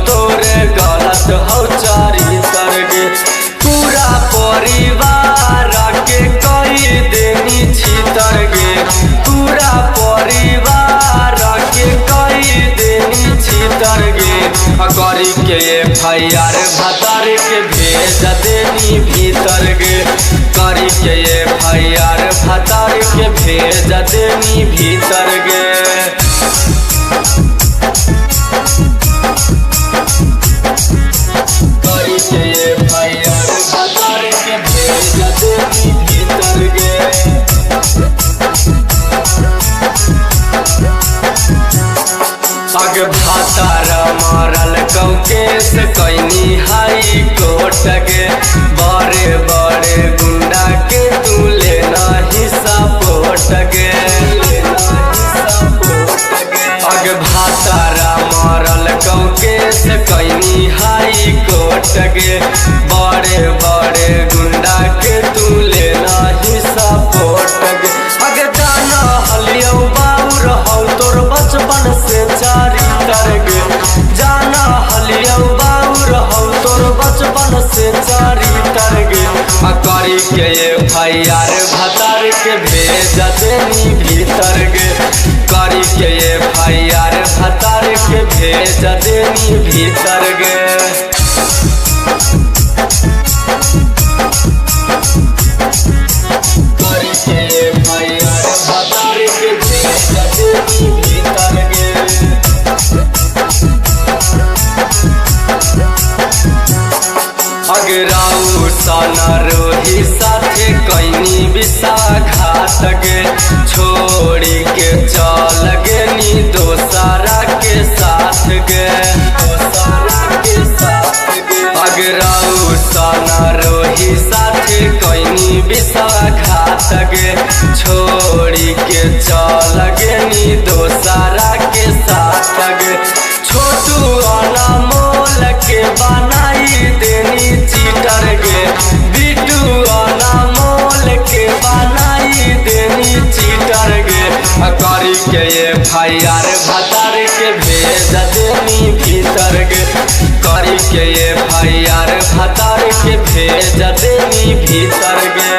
तोरे गलत हौ चरित्र गे। पूरा परिवार के कई देनी छितर गे। पूरा परिवार के कई देनी छितर गे। करी के FIR भतार के भेज देनी भीतर गे। करी के FIR भतार के भेज देनी भीतर गे। करी के FIR भतार के भेज देनी भीतर गे। अग भातार मारल केस कैनी हाई कोर्ट गे। बड़े बड़े गुंडा के तू लेना ही सपोर्ट गे। अग भातार मारल केस कैनी हाई कोर्ट गे। बड़े बड़े गुंडा के तू लेना ही सपोर्ट गे। अग जाना हलियो बाउर हौ तोर बचपन से चरित्र गे। जाना हलियो बाउर हौ तोर बचपन से चरित्र गे। करी के FIR भतार के भेज देनी भीतर गे। करी के FIR भतार के भेज देनी भीतर गे। करी के FIR भतार के भेज देनी भीतर गे। अगराऊ साना रोही साथे कैनी विषाघात गे। छोड़ी के चल गेनी दोसरा के साथ गे। अगराऊ साना रोही साथे कैनी विषाघात गे। छोड़ी के चल गेनी दोसरा के साथ गे। छोटू अनमोल के बनाई देनी चीटर गे। बिटू अनमोल के बनाई देनी चीटर गे। करी के FIR भतार के भेज देनी भीतर गे। करी के FIR भतार के भेज देनी भीतर गे।